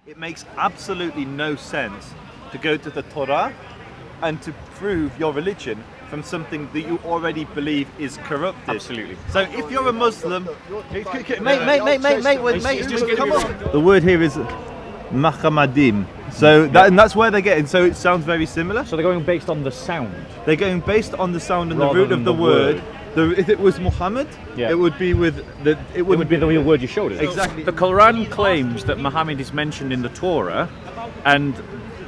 It makes absolutely no sense to go to the Torah and to prove your religion from something that you already believe is corrupted. Absolutely. So if you're a Muslim, mate, just come on. The word here is Mahamadim. So and that's where they're getting. So it sounds very similar. So they're going based on the sound. They're going based on the sound and the Rather root than of the the word. If it was Muhammad, Yeah. it would be with the. It would be the real word you showed us. Exactly. The Quran claims that Muhammad is mentioned in the Torah, and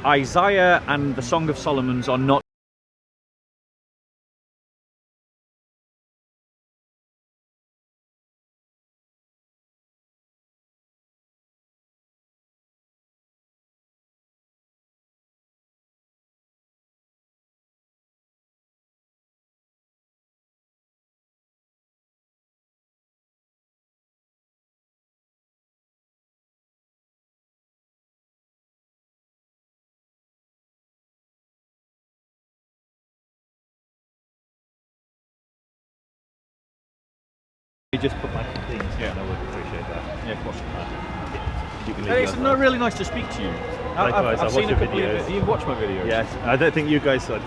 Isaiah and the Song of Solomon's are not. You just put my things. Yeah. I would appreciate that. Yeah, of course. You can leave Hey, it's yours. really nice to speak to you. Likewise, I've I seen watch a your couple of videos. You've watched my videos. Yes, I don't think you guys don't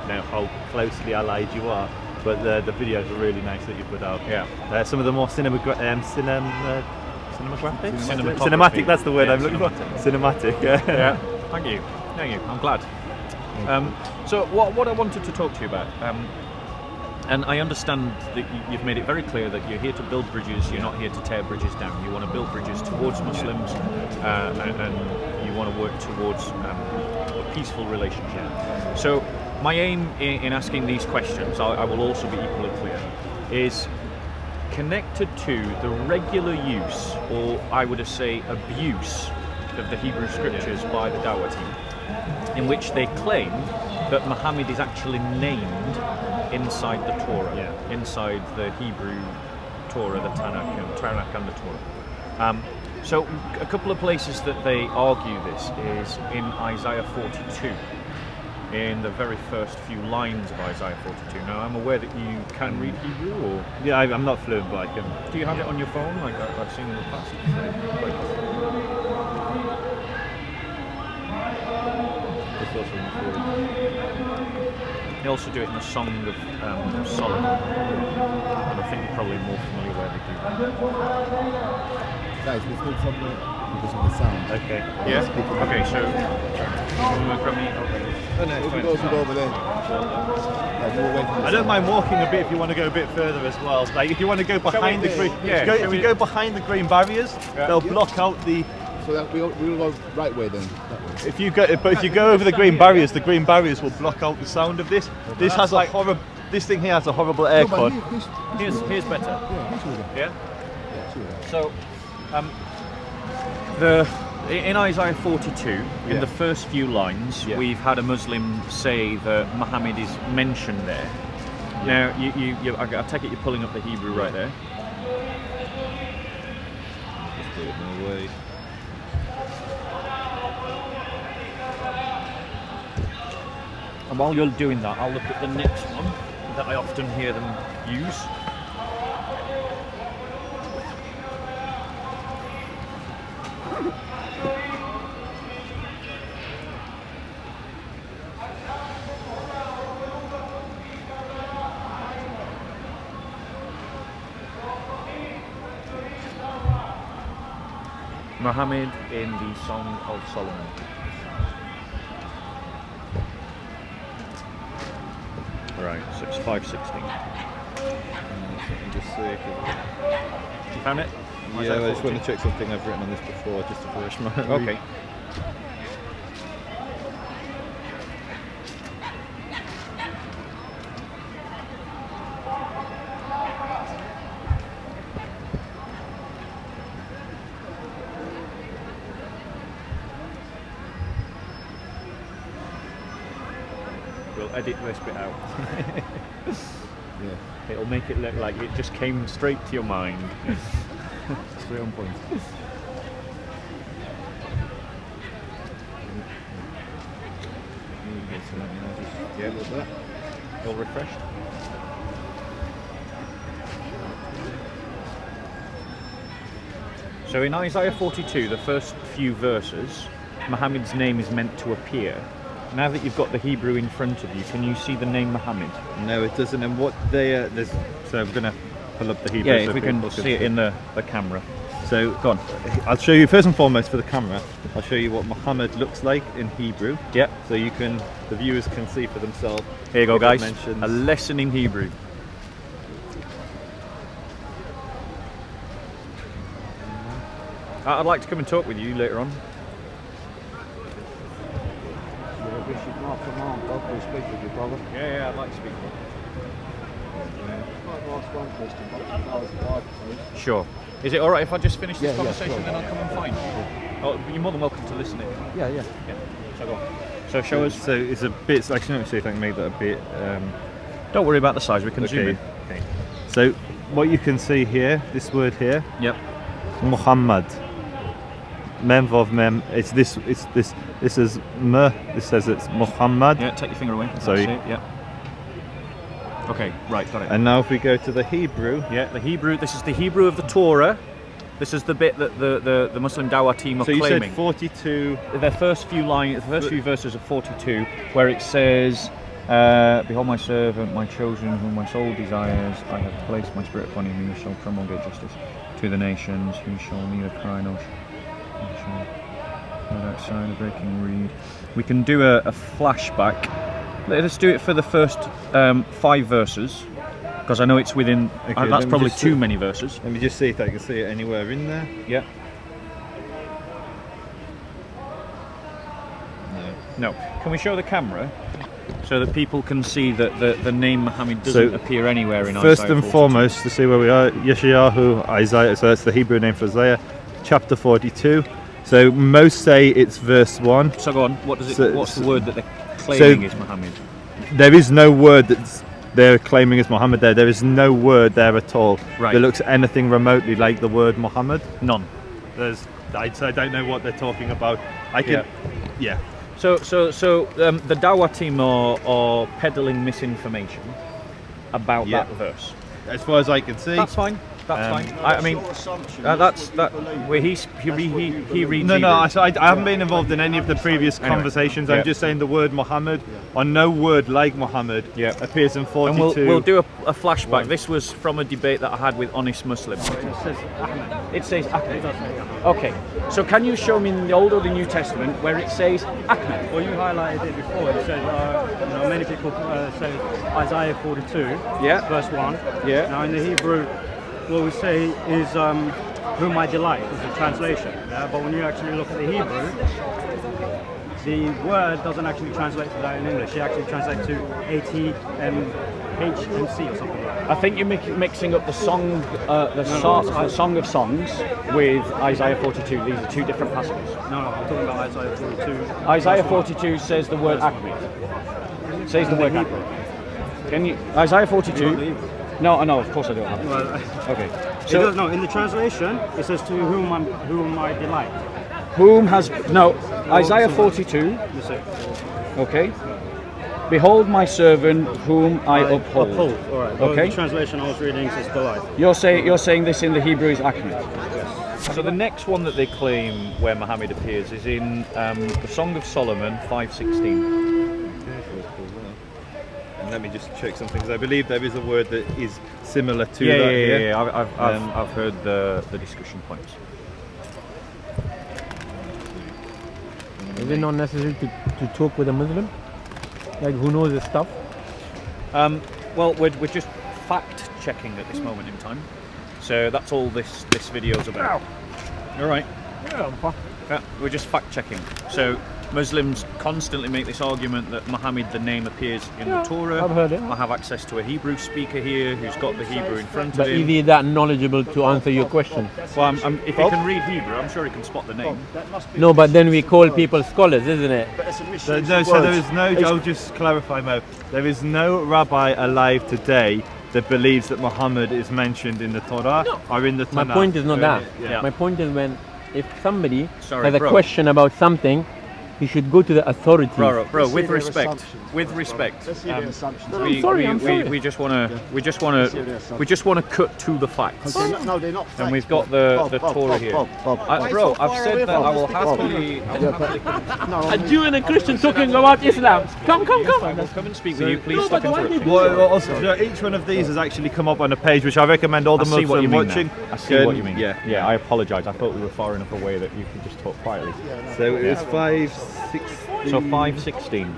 know how closely allied you are, but the videos are really nice that you put out. Yeah. Some of the more cinematographic. Cinematography. That's the word Yeah, I'm looking for. Cinematic. Yeah. Thank you. I'm glad. So what I wanted to talk to you about, and I understand that you've made it very clear that you're here to build bridges. You're not here to tear bridges down. You want to build bridges towards Muslims, and you want to work towards a peaceful relationship. So my aim in asking these questions, I will also be equally clear, is connected to the regular use, or I would say abuse, of the Hebrew scriptures by the Dawah team, in which they claim that Muhammad is actually named inside the Torah, inside the Hebrew Torah, the Tanakh and the Torah. So a couple of places that they argue this is in Isaiah 42, in the very first few lines of Isaiah 42. Now I'm aware that you can read Hebrew, or Yeah, I'm not fluent, but I can. do you have it on your phone, like I've seen in the past? They also do it in the Song of Solomon, and I think you're probably more familiar where they do that. Guys, let's move from because of the sound. Okay. Yeah? Okay, so from me. No, if we go over there. Yeah, move away from the I don't sound. mind walking a bit if you want to go a bit further as well. Like if you want to go behind the green, if you go behind the green barriers, they'll block out the. So that we'll go right way then. That way. If you go over the green barriers will block out the sound of this. This has a horrible. This thing here has a horrible air No, but cord. Here's better. Yeah, sure. Yeah? Yeah, sure. So, in Isaiah 42, in the first few lines, we've had a Muslim say that Muhammad is mentioned there. Now, I take it you're pulling up the Hebrew right there. Just do it in a way. And while you're doing that, I'll look at the next one that I often hear them use. Muhammad in the Song of Solomon. Right, so it's 516. Let me just see. You found it? Yeah, I just want to check something I've written on this before, just to finish my. Okay. We'll edit this bit out. Yeah. It'll make it look like it just came straight to your mind. Straight on point. Yeah, like that. All refreshed. So in Isaiah 42, the first few verses, Muhammad's name is meant to appear. Now that you've got the Hebrew in front of you, can you see the name Muhammad? No, it doesn't. And what they there's so I'm gonna pull up the Hebrew. Yeah, so if we can see it in the camera. So go on. I'll show you first and foremost for the camera. I'll show you what Muhammad looks like in Hebrew. Yep. So the viewers can see for themselves. Here you go, guys. Mentions. A lesson in Hebrew. I'd like to come and talk with you later on. Yeah, I'd like to speak with you. Sure. Is it alright if I just finish this conversation and then I'll come and find you? Oh, you're more than welcome to listen in. Yeah. So go on. So show us. So it's a bit. Actually, let me see if I can make that a bit. Don't worry about the size. We can zoom in. Okay. So what you can see here, this word here, Yep. Muhammad. Mem Vav Mem. It's this. It's this. This is M. This says it's Muhammad. Yeah. Take your finger away. Sorry. That's it, yeah. Okay. Right. Got it. And now if we go to the Hebrew. Yeah. The Hebrew. This is the Hebrew of the Torah. This is the bit that the Muslim Dawah team are So you claiming. said 42. The first few verses of 42, where it says, "Behold my servant, my chosen, whom my soul desires. I have placed my spirit upon him. He shall promulgate justice to the nations. He shall neither cry nor heard outside a breaking reed." We can do a flashback. Let's do it for the first 5 verses, because I know it's within. Okay, that's let me probably just too many verses. Let me just see if I can see it anywhere in there. Yeah. No. No. Can we show the camera so that people can see that the name Muhammad doesn't appear anywhere in Isaiah First and 42? foremost, to see where we are, Yeshayahu, Isaiah. So that's the Hebrew name for Isaiah, chapter 42. So most say it's verse 1. So go on. What does it? So- what's the word that they're claiming is Muhammad? There is no word that they're claiming is Muhammad there. There is no word there at all Right. that looks anything remotely like the word Muhammad. None. I don't know what they're talking about. I can, yeah. So the Dawah team are peddling misinformation about Yeah. that verse. As far as I can see. That's fine. That's fine. I mean, that's that. Where he reads. No, Hebrew. I haven't been involved in any of the previous Anyway, conversations. yeah. I'm just saying the word Muhammad, or no word like Muhammad, appears in 42. And we'll do a flashback. This was from a debate that I had with honest Muslims. It says Ahmed. Okay, so can you show me in the Old or the New Testament where it says Ahmed? Well, you highlighted it before. It says, many people say Isaiah 42, Yeah. verse 1. Yeah. Now, in the Hebrew, what we say is, whom I delight, is the translation. Yeah? But when you actually look at the Hebrew, the word doesn't actually translate to that in English. It actually translates to ATMHMC or something like that. I think you're mixing up the song, the Song of Songs with Isaiah 42. These are two different passages. No, I'm talking about Isaiah 42. Isaiah 42 says the word Ahmed. Says the word Ahmed. Can you Isaiah 42? No, of course I don't have it. Well, Okay. so no, in the translation, it says to whom I delight. Isaiah 42. That's it. Okay. Behold my servant whom I uphold. All right. Well, Okay. the translation I was reading says delight. You're saying this in the Hebrew is Ahmed. So the next one that they claim where Muhammad appears is in the Song of Solomon 5:16. And let me just check something, because I believe there is a word that is similar to that. Yeah. I've heard the discussion points. Is it not necessary to talk with a Muslim? Like, who knows this stuff? Well, we're just fact checking at this moment in time. So that's all this video's about. All right. Yeah, we're just fact checking. So Muslims constantly make this argument that Muhammad, the name, appears in the Torah. I've heard it. I have access to a Hebrew speaker here who's got the Hebrew in front But of is him. he that knowledgeable to answer your question? Well, if he can read Hebrew, I'm sure he can spot the name. No, but then we call people scholars, isn't it? So there is no, I'll just clarify, Mo, there is no rabbi alive today that believes that Muhammad is mentioned in the Torah or in the Tanakh. My point is not that. Yeah. My point is if somebody Sorry, has a bro. question about something, he should go to the authorities. Bro, Let's with see their respect, assumptions. with respect. Let's see their assumptions. I'm sorry. We just want to cut to the facts. No, they're not facts. And we've got the Bob, Torah here. Bro, I've said that I will happily. A Jew and a Christian talking about Islam. Come. I will come and speak with you. Please stop interrupting. Well, also, so each one of these has actually come up on a page which I recommend all the I see what you Muslims mean watching. now. I see what you mean. Yeah. I apologise. I thought we were far enough away that you could just talk quietly. So it's 5:16. So 5:16.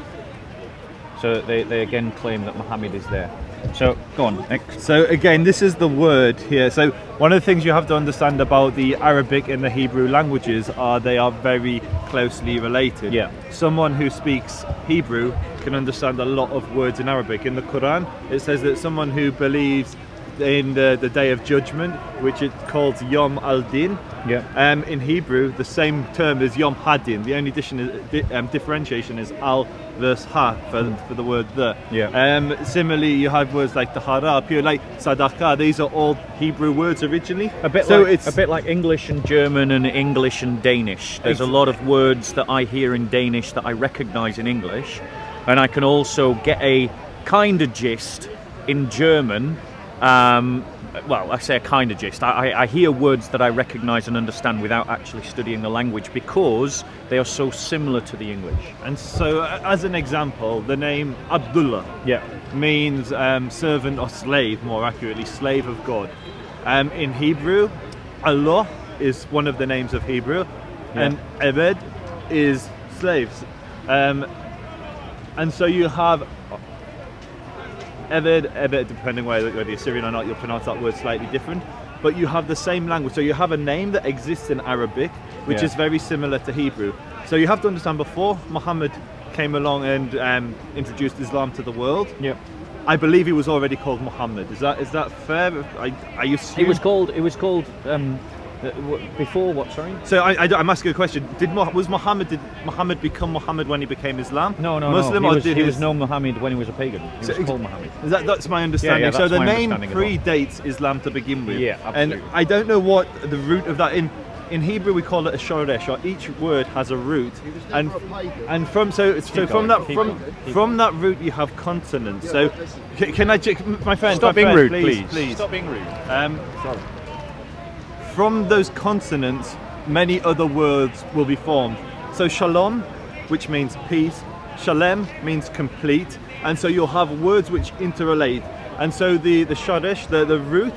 So they again claim that Mohammed is there. So go on. Next. So again, this is the word here. So one of the things you have to understand about the Arabic and the Hebrew languages are they are very closely related. Yeah. Someone who speaks Hebrew can understand a lot of words in Arabic. In the Quran, it says that someone who believes in the day of judgment, which it calls Yom al-Din. Yeah. In Hebrew, the same term is Yom Hadin. The only differentiation is al versus ha for the word the. Yeah. Similarly, you have words like tahara, pure like sadaqah. These are all Hebrew words originally. A bit like English and German and English and Danish. There's a lot of words that I hear in Danish that I recognise in English, and I can also get a kind of gist in German. Well, I say a kind of gist. I hear words that I recognise and understand without actually studying the language because they are so similar to the English. And so, as an example, the name Abdullah means servant or slave, more accurately, slave of God. In Hebrew, Allah is one of the names of Hebrew, and Ebed is slaves. And so you have Ebed, depending whether you're Syrian or not, you'll pronounce that word slightly different. But you have the same language. So you have a name that exists in Arabic, which is very similar to Hebrew. So you have to understand, before Muhammad came along and introduced Islam to the world, I believe he was already called Muhammad. Is that fair? I assume It was called. Before what? Sorry. So I'm asking a question. Did Muhammad become Muhammad when he became Islam? No. Muslim, He was known Muhammad when he was a pagan. He was called Muhammad. That's my understanding. Yeah, so that's the my name understanding as well. predates Islam to begin with. Yeah, absolutely. And I don't know what the root of that in Hebrew we call it a shoresh, or each word has a root, and from that root you have consonants. So can I, my friend, Stop being rude, please. Stop being rude. Sorry. From those consonants, many other words will be formed. So shalom, which means peace, shalem means complete, and so you'll have words which interrelate. And so the shoresh, the root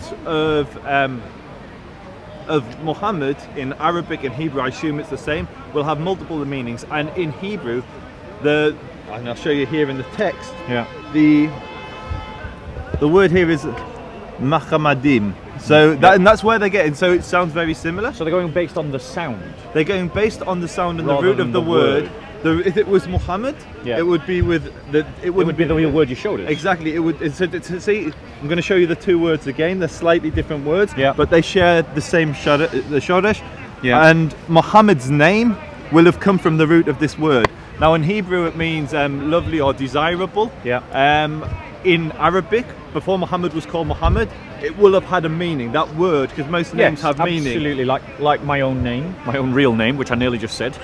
of Muhammad in Arabic and Hebrew, I assume it's the same, will have multiple meanings. And in Hebrew, and I'll show you here in the text, the word here is Mahamadim. So that's where they're getting. So it sounds very similar. So they're going based on the sound. They're going based on the sound and Rather the root than of the the word. word. If it was Muhammad, it would be with the. It would be the real word you showed us. Exactly. It would. So to see, I'm going to show you the two words again. They're slightly different words. Yeah. But they share the same the shoresh. Yeah. And Muhammad's name will have come from the root of this word. Now in Hebrew it means lovely or desirable. Yeah. In Arabic, before Muhammad was called Muhammad, it will have had a meaning. That word, because most names have meaning. Absolutely, like my own name, my own real name, which I nearly just said.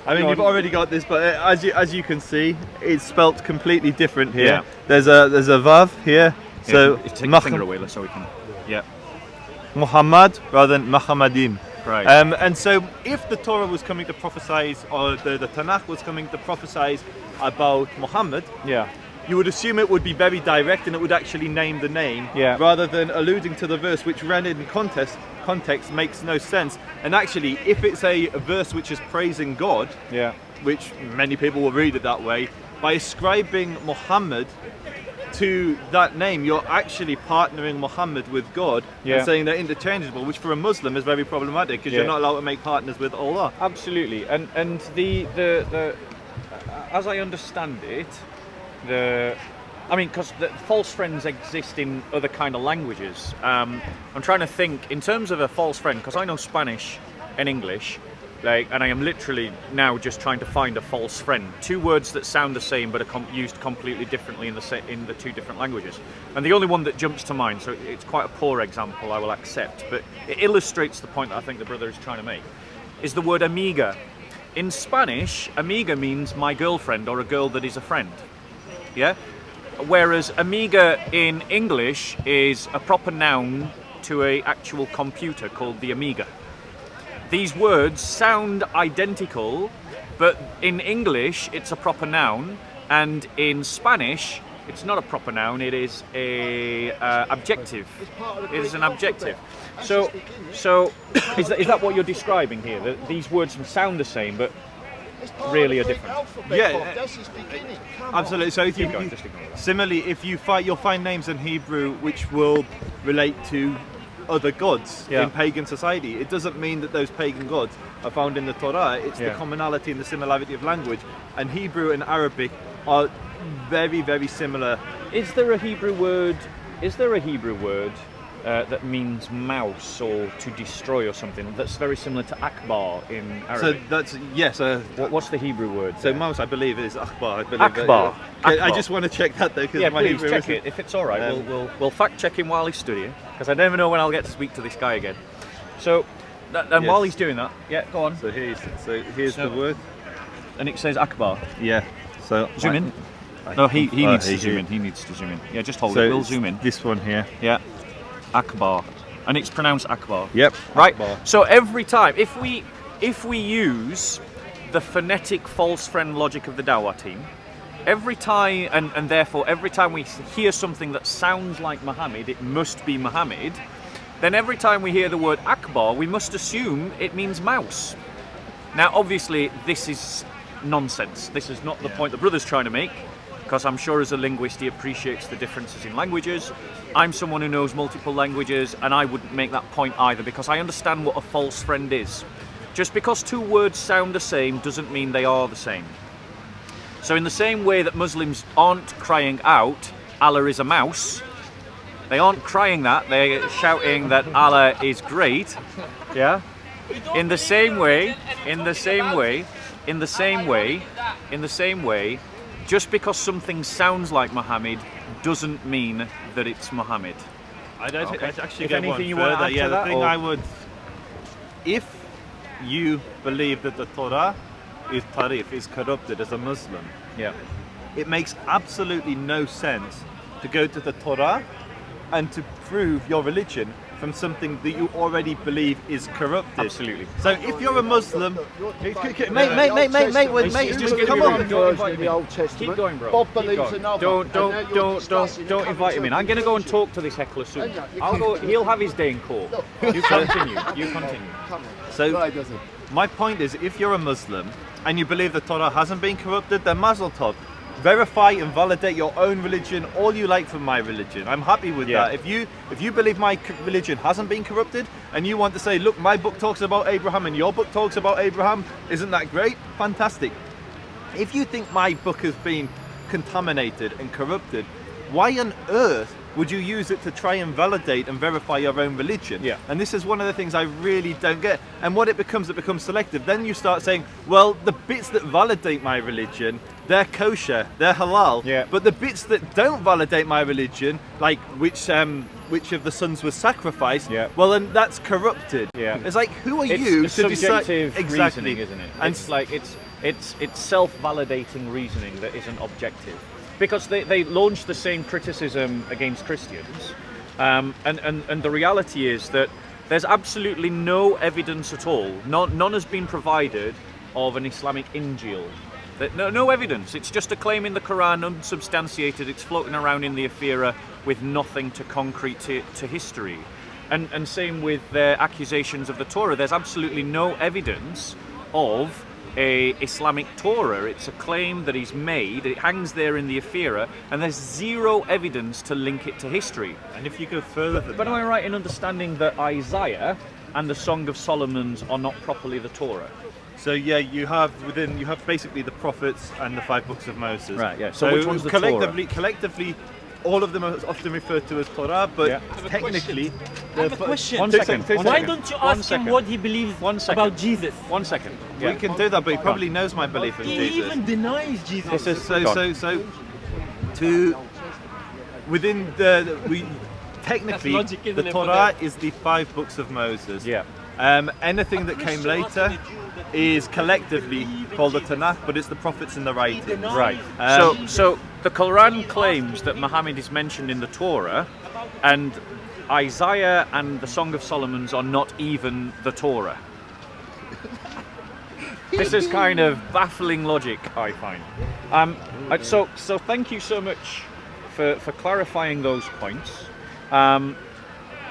I mean, you've already got this, but as you can see, it's spelt completely different here. Yeah. There's a vav here, so take the finger away so we can. Yeah. Muhammad rather than Mahamadim. Right. And so if the Torah was coming to prophesy, or the Tanakh was coming to prophesy about Muhammad, you would assume it would be very direct and it would actually name the name, rather than alluding to the verse, which read in context makes no sense. And actually, if it's a verse which is praising God, which many people will read it that way, by ascribing Muhammad to that name, you're actually partnering Muhammad with God and saying they're interchangeable, which for a Muslim is very problematic because you're not allowed to make partners with Allah. Absolutely, and the as I understand it, because the false friends exist in other kind of languages. I'm trying to think in terms of a false friend, because I know Spanish and English. and I am literally now just trying to find a false friend. Two words that sound the same but are used completely differently in the two different languages. And the only one that jumps to mind, so it's quite a poor example, I will accept, but it illustrates the point that I think the brother is trying to make, is the word amiga. In Spanish, amiga means my girlfriend or a girl that is a friend. Yeah? Whereas amiga in English is a proper noun to an actual computer called the Amiga. These words sound identical, but in English it's a proper noun, and in Spanish it's not a proper noun, it is a adjective. It is an adjective. So is that what you're describing here? That these words sound the same, but really are different? Yeah, absolutely. So if similarly, if you'll find names in Hebrew which will relate to other gods in pagan society. It doesn't mean that those pagan gods are found in the Torah. It's the commonality and the similarity of language. And Hebrew and Arabic are very, very similar. Is there a Hebrew word that means mouse or to destroy or something that's very similar to akbar in Arabic? So that's yes. What's the Hebrew word? So mouse, I believe, is akbar. Akbar. I just want to check that though, because my please Hebrew check it. If it's all right, we'll fact check him while he's studying, because I never know when I'll get to speak to this guy again. So, and while he's doing that, go on. So here's the word, and it says akbar. Yeah. So zoom in. No, he needs to zoom in. He needs to zoom in. Yeah, just hold it. We'll zoom in. This one here. Yeah. Akbar, and it's pronounced akbar. Yep. Right. Akbar. So every time, if we use the phonetic false friend logic of the Dawah team, every time, and therefore every time we hear something that sounds like Muhammad, it must be Muhammad. Then every time we hear the word Akbar, we must assume it means mouse. Now, obviously, this is nonsense. This is not the point the brother's trying to make, because I'm sure as a linguist he appreciates the differences in languages. I'm someone who knows multiple languages, and I wouldn't make that point either, because I understand what a false friend is. Just because two words sound the same doesn't mean they are the same. So in the same way that Muslims aren't crying out, Allah is a mouse, they aren't crying that, they're shouting that Allah is great. Yeah? In the same way, just because something sounds like Muhammad doesn't mean that it's Muhammad. I'd actually If go anything one you want to further. add to Yeah, that, the thing or- I would, if you believe that the Torah is tarif, is corrupted as a Muslim, it makes absolutely no sense to go to the Torah and to prove your religion from something that you already believe is corrupted. Absolutely. So if you're a Muslim, mate, just come on. Keep going, bro. Bob Keep believes going. another. Don't invite him in. I'm going to go and talk to this heckler soon. I'll go. He'll have his day in court. You continue. So my point is, if you're a Muslim and you believe the Torah hasn't been corrupted, then Mazel Tov. Verify and validate your own religion all you like from my religion. I'm happy with that. If you believe my religion hasn't been corrupted and you want to say, look, my book talks about Abraham and your book talks about Abraham, isn't that great? Fantastic. If you think my book has been contaminated and corrupted, why on earth would you use it to try and validate and verify your own religion? Yeah. And this is one of the things I really don't get. And what it becomes selective. Then you start saying, well, the bits that validate my religion, they're kosher, they're halal. Yeah. But the bits that don't validate my religion, like which of the sons was sacrificed, well, then that's corrupted. Yeah. It's like, who are It's you a to decide? subjective Exactly. reasoning, isn't it? And It's like it's self-validating reasoning that isn't objective. Because they launched the same criticism against Christians, and the reality is that there's absolutely no evidence at all. None has been provided of an Islamic Injil. No evidence. It's just a claim in the Quran, unsubstantiated. It's floating around in the Ephira with nothing to concrete to history. And same with their accusations of the Torah. There's absolutely no evidence of a Islamic Torah. It's a claim that he's made. It hangs there in the Ephira, and there's zero evidence to link it to history. And if you go further than But am I right in understanding that Isaiah and the Song of Solomon's are not properly the Torah? So yeah, you have basically the prophets and the 5 books of Moses. Right, yeah. So which one's the collectively, all of them are often referred to as Torah, but technically... I have a question. One second. Why don't you ask him what he believes about Jesus? 1 second. We can do that, but he probably knows my belief in He Jesus. even denies Jesus. Within technically, logic, isn't the it, for Torah is the 5 books of Moses. Yeah. Anything that came later is collectively called the Tanakh, but it's the prophets and the writings. Right. So the Quran claims that Muhammad is mentioned in the Torah, and Isaiah and the Song of Solomon's are not even the Torah. This is kind of baffling logic, I find. So thank you so much for clarifying those points.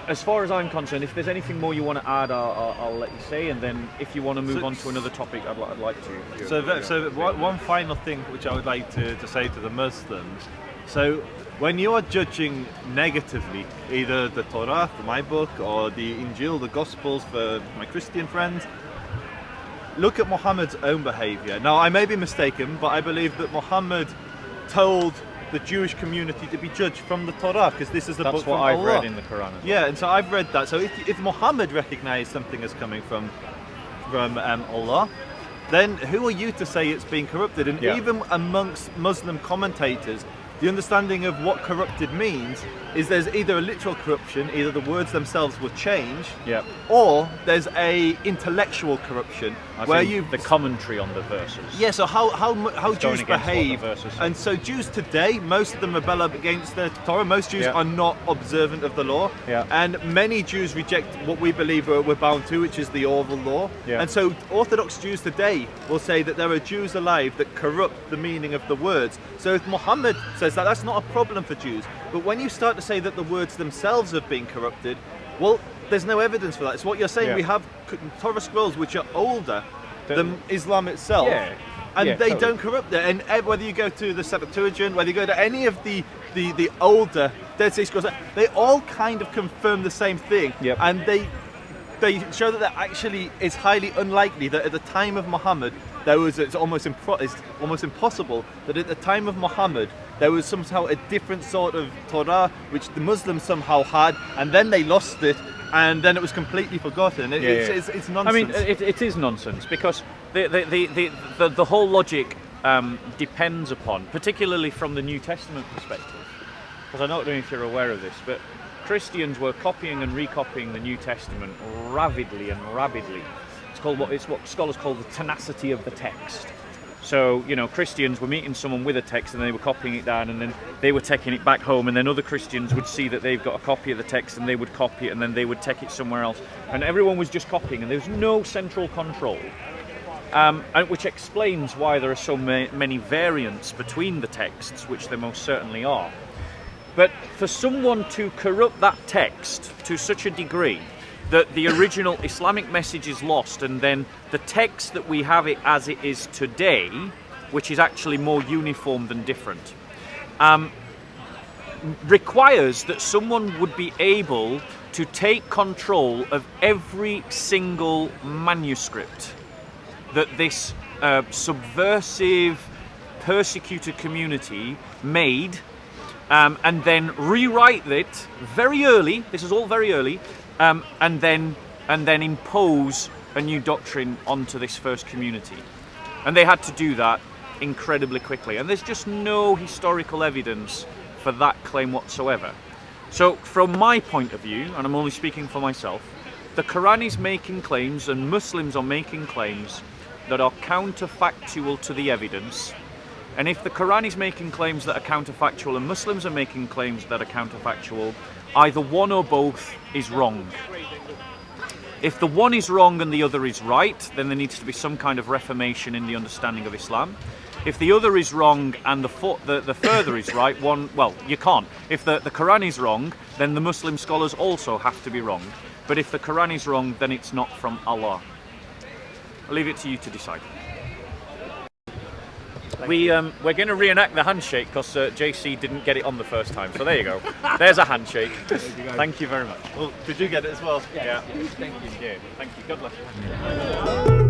As far as I'm concerned, if there's anything more you want to add, I'll let you say, and then if you want to move on to another topic, I'd like to. One final thing which I would like to say to the Muslims. So when you are judging negatively either the Torah, for my book, or the Injil, the Gospels for my Christian friends, look at Muhammad's own behaviour. Now, I may be mistaken, but I believe that Muhammad told the Jewish community to be judged from the Torah, because this is the book from Allah. That's what I've read in the Quran. Yeah, and so I've read that. So if Muhammad recognised something as coming from Allah, then who are you to say it's being corrupted? And even amongst Muslim commentators, the understanding of what corrupted means is there's either a literal corruption, either the words themselves were changed, or there's a intellectual corruption where you the commentary on the verses. Yeah, so how Jews behave, and so Jews today, most of them rebel against the Torah. Most Jews are not observant of the law, and many Jews reject what we believe we're bound to, which is the oral law. And so Orthodox Jews today will say that there are Jews alive that corrupt the meaning of the words. So if Muhammad says that, that's not a problem for Jews. But when you start to say that the words themselves have been corrupted, well, there's no evidence for that. It's what you're saying. We have Torah scrolls which are older than Islam itself, and they don't corrupt it. And whether you go to the Septuagint, whether you go to any of the older Dead Sea Scrolls, they all kind of confirm the same thing, and they show that it's highly unlikely that at the time of Muhammad it's almost impossible that at the time of Muhammad there was somehow a different sort of Torah which the Muslims somehow had, and then they lost it, and then it was completely forgotten. It's nonsense. I mean, it is nonsense, because the whole logic depends upon, particularly from the New Testament perspective, because I don't know if you're aware of this, but Christians were copying and recopying the New Testament rapidly. It's what scholars call the tenacity of the text. So, Christians were meeting someone with a text and they were copying it down, and then they were taking it back home, and then other Christians would see that they've got a copy of the text and they would copy it, and then they would take it somewhere else. And everyone was just copying, and there was no central control. And which explains why there are so many variants between the texts, which there most certainly are. But for someone to corrupt that text to such a degree that the original Islamic message is lost, and then the text that we have it as it is today, which is actually more uniform than different, requires that someone would be able to take control of every single manuscript that this subversive, persecuted community made, and then rewrite it very early. This is all very early. And then impose a new doctrine onto this first community. And they had to do that incredibly quickly. And there's just no historical evidence for that claim whatsoever. So from my point of view, and I'm only speaking for myself, the Quran is making claims, and Muslims are making claims that are counterfactual to the evidence. And if the Quran is making claims that are counterfactual and Muslims are making claims that are counterfactual, either one or both is wrong. If the one is wrong and the other is right, then there needs to be some kind of reformation in the understanding of Islam. If the other is wrong and the further is right, you can't. If the Quran is wrong, then the Muslim scholars also have to be wrong. But if the Quran is wrong, then it's not from Allah. I'll leave it to you to decide. We're going to reenact the handshake because JC didn't get it on the first time. So there you go. There's a handshake. Thank you very much. Well, did you get it as well? Yeah. Thank you. God bless you.